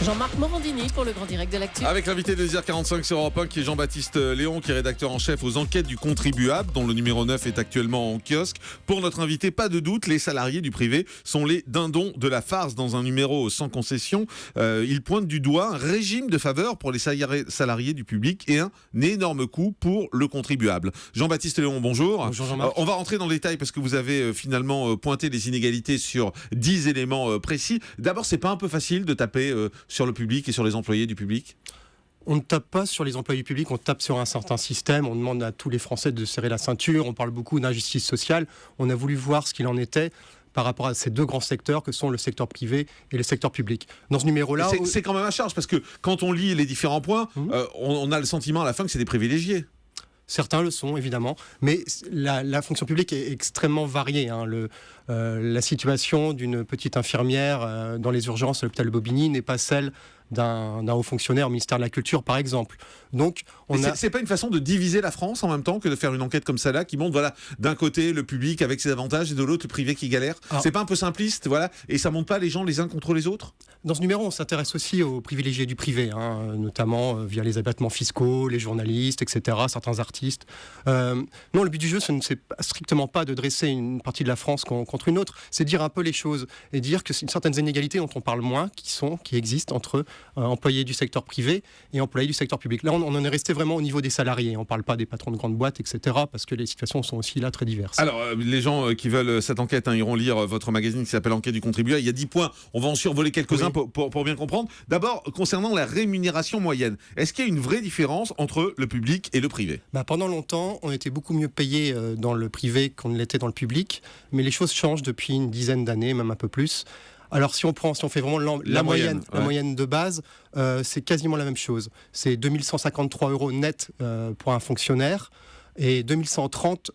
Jean-Marc Morandini pour le grand direct de l'actu. Avec l'invité de 10h45 sur Europe 1 qui est Jean-Baptiste Léon, qui est rédacteur en chef aux enquêtes du contribuable, dont le numéro 9 est actuellement en kiosque. Pour notre invité, pas de doute, les salariés du privé sont les dindons de la farce. Dans un numéro sans concession, il pointe du doigt un régime de faveur pour les salariés du public et un énorme coût pour le contribuable. Jean-Baptiste Léon, bonjour. Bonjour Jean-Marc. On va rentrer dans le détail parce que vous avez finalement pointé les inégalités sur 10 éléments précis. D'abord, c'est pas un peu facile de taper sur le public et sur les employés du public? On ne tape pas sur les employés publics, on tape sur un certain système, on demande à tous les Français de serrer la ceinture, on parle beaucoup d'injustice sociale. On a voulu voir ce qu'il en était par rapport à ces deux grands secteurs que sont le secteur privé et le secteur public. Dans ce numéro-là... C'est quand même à charge, parce que quand on lit les différents points, on a le sentiment à la fin que c'est des privilégiés. Certains le sont, évidemment, mais la fonction publique est extrêmement variée. La situation d'une petite infirmière dans les urgences à l'hôpital de Bobigny n'est pas celle d'un haut fonctionnaire au ministère de la Culture, par exemple. Donc, c'est pas une façon de diviser la France en même temps que de faire une enquête comme ça là, qui montre, voilà, d'un côté le public avec ses avantages et de l'autre le privé qui galère. C'est pas un peu simpliste, voilà, et ça montre pas les gens les uns contre les autres? Dans ce numéro, on s'intéresse aussi aux privilégiés du privé, notamment via les abattements fiscaux, les journalistes, etc., certains artistes. Non, le but du jeu, ce n'est strictement pas de dresser une partie de la France contre une autre, c'est dire un peu les choses et dire que c'est certaines inégalités dont on parle moins qui existent entre employés du secteur privé et employés du secteur public. Là, on en est resté vraiment au niveau des salariés. On ne parle pas des patrons de grandes boîtes, etc., parce que les situations sont aussi là très diverses. Alors, les gens qui veulent cette enquête iront lire votre magazine qui s'appelle Enquête du contribuable. Il y a 10 points. On va en survoler quelques-uns pour bien comprendre. D'abord, concernant la rémunération moyenne, est-ce qu'il y a une vraie différence entre le public et le privé? Pendant longtemps, on était beaucoup mieux payé dans le privé qu'on ne l'était dans le public, mais les choses changent depuis une dizaine d'années, même un peu plus. Alors si on fait vraiment la moyenne de base, c'est quasiment la même chose. C'est 2153 € net pour un fonctionnaire et 2130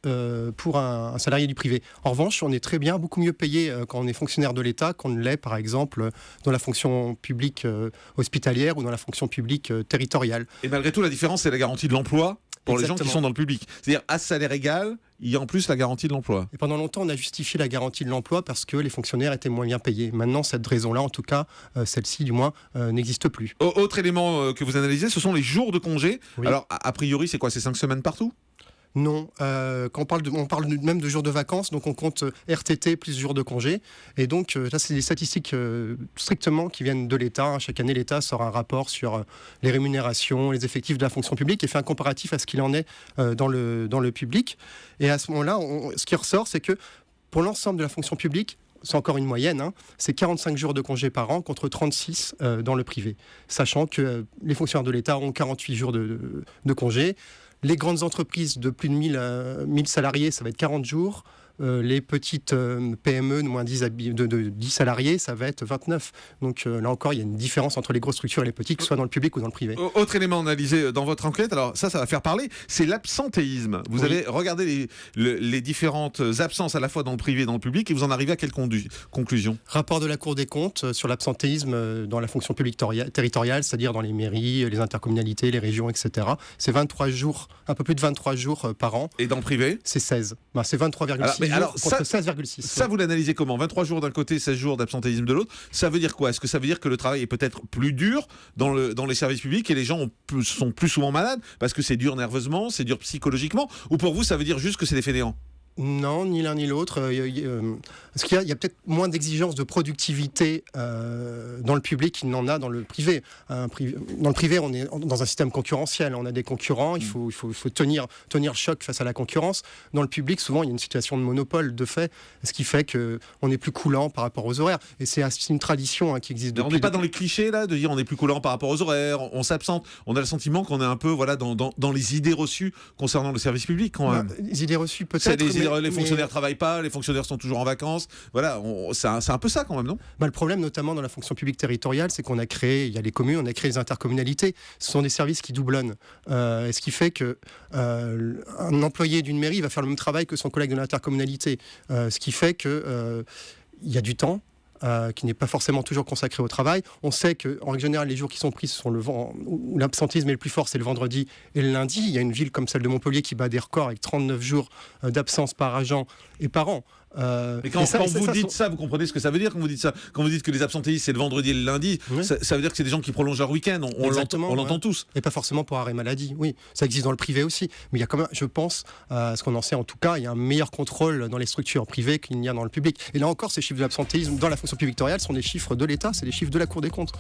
pour un salarié du privé. En revanche, on est très bien, beaucoup mieux payé quand on est fonctionnaire de l'État qu'on ne l'est, par exemple, dans la fonction publique hospitalière ou dans la fonction publique territoriale. Et malgré tout, la différence, c'est la garantie de l'emploi pour les gens qui sont dans le public. C'est-à-dire, à salaire égal, il y a en plus la garantie de l'emploi. Et pendant longtemps, on a justifié la garantie de l'emploi parce que les fonctionnaires étaient moins bien payés. Maintenant, cette raison-là, en tout cas, celle-ci du moins, n'existe plus. Autre élément que vous analysez, ce sont les jours de congé. Oui. Alors, a priori, c'est quoi? C'est 5 semaines partout? Non, quand on parle même de jours de vacances, donc on compte RTT plus jours de congé. Et donc là, c'est des statistiques strictement qui viennent de l'État. Chaque année, l'État sort un rapport sur les rémunérations, les effectifs de la fonction publique et fait un comparatif à ce qu'il en est dans le public. Et à ce moment-là, ce qui ressort, c'est que pour l'ensemble de la fonction publique, c'est encore une moyenne, c'est 45 jours de congé par an contre 36 dans le privé. Sachant que les fonctionnaires de l'État ont 48 jours de congé. Les grandes entreprises de plus de 1000 salariés, ça va être 40 jours. Les petites PME de moins de 10 salariés, ça va être 29. Donc là encore, il y a une différence entre les grosses structures et les petites, que ce soit dans le public ou dans le privé. Autre élément analysé dans votre enquête, alors ça va faire parler, c'est l'absentéisme. Vous avez regardé les différentes absences à la fois dans le privé et dans le public et vous en arrivez à quelle conclusion? Rapport de la Cour des comptes sur l'absentéisme dans la fonction publique territoriale, c'est-à-dire dans les mairies, les intercommunalités, les régions, etc. C'est 23 jours, un peu plus de 23 jours par an. Et dans le privé? C'est 16. C'est 23,6 jours contre 16,6. Ça, vous l'analysez comment? 23 jours d'un côté, 16 jours d'absentéisme de l'autre. Ça veut dire quoi? Est-ce que ça veut dire que le travail est peut-être plus dur dans les services publics et les gens sont plus souvent malades parce que c'est dur nerveusement, c'est dur psychologiquement? Ou pour vous, ça veut dire juste que c'est des fainéants? Non, ni l'un ni l'autre. Parce qu'il y a peut-être moins d'exigences de productivité dans le public qu'il n'en a dans le privé. Dans le privé, on est dans un système concurrentiel. On a des concurrents, il faut tenir choc face à la concurrence. Dans le public, souvent, il y a une situation de monopole, de fait, ce qui fait qu'on est plus coulant par rapport aux horaires. Et c'est une tradition qui existe depuis... On n'est pas dans les clichés, là, de dire on est plus coulant par rapport aux horaires, on s'absente. On a le sentiment qu'on est un peu dans les idées reçues concernant le service public, quand même. Les idées reçues, peut-être... Les fonctionnaires travaillent pas, les fonctionnaires sont toujours en vacances. Voilà, c'est un peu ça quand même, non? Le problème, notamment dans la fonction publique territoriale, c'est qu'on a créé, il y a les communes, on a créé les intercommunalités. Ce sont des services qui doublonnent. Ce qui fait que un employé d'une mairie va faire le même travail que son collègue de l'intercommunalité. Ce qui fait que il y a du temps qui n'est pas forcément toujours consacré au travail. On sait qu'en règle générale, les jours qui sont pris, ce sont où l'absentisme est le plus fort, c'est le vendredi et le lundi. Il y a une ville comme celle de Montpellier qui bat des records avec 39 jours d'absence par agent et par an. Mais quand vous dites ça, vous comprenez ce que ça veut dire quand vous dites ça? Quand vous dites que les absentéistes, c'est le vendredi et le lundi, ça veut dire que c'est des gens qui prolongent leur week-end. On l'entend tous. Et pas forcément pour arrêt maladie. Oui, ça existe dans le privé aussi. Mais il y a quand même, je pense, à ce qu'on en sait en tout cas, il y a un meilleur contrôle dans les structures privées qu'il n'y a dans le public. Et là encore, ces chiffres de l'absentéisme dans la fonction publique territoriale sont des chiffres de l'État, c'est des chiffres de la Cour des comptes.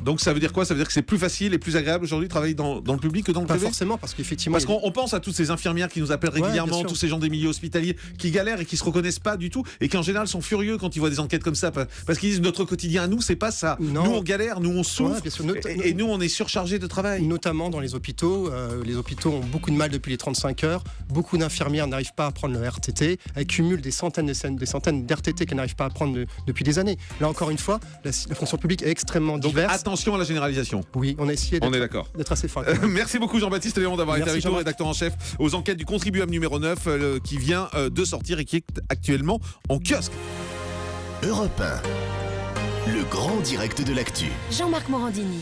Donc ça veut dire quoi? Ça veut dire que c'est plus facile et plus agréable aujourd'hui de travailler dans le public que dans le privé? Pas forcément, parce qu'effectivement... Parce qu'on pense à toutes ces infirmières qui nous appellent régulièrement, tous ces gens des milieux hospitaliers qui galèrent et qui se reconnaissent pas du tout et qui en général sont furieux quand ils voient des enquêtes comme ça, parce qu'ils disent notre quotidien à nous, c'est pas ça. Non. Nous on galère, nous on souffre, ouais, et nous on est surchargés de travail. Notamment dans les hôpitaux. Les hôpitaux ont beaucoup de mal depuis les 35 heures. Beaucoup d'infirmières n'arrivent pas à prendre le RTT. Elles cumulent des centaines d'RTT qu'elles n'arrivent pas à prendre depuis des années. Là encore une fois, la fonction publique est extrêmement diverse. Donc attention à la généralisation. Oui, on a essayé d'être assez fin. Merci beaucoup Jean-Baptiste Léon d'avoir été avec nous, rédacteur en chef aux enquêtes du contribuable numéro 9 qui vient de sortir et qui est actuellement en kiosque. Europe 1, le grand direct de l'actu. Jean-Marc Morandini.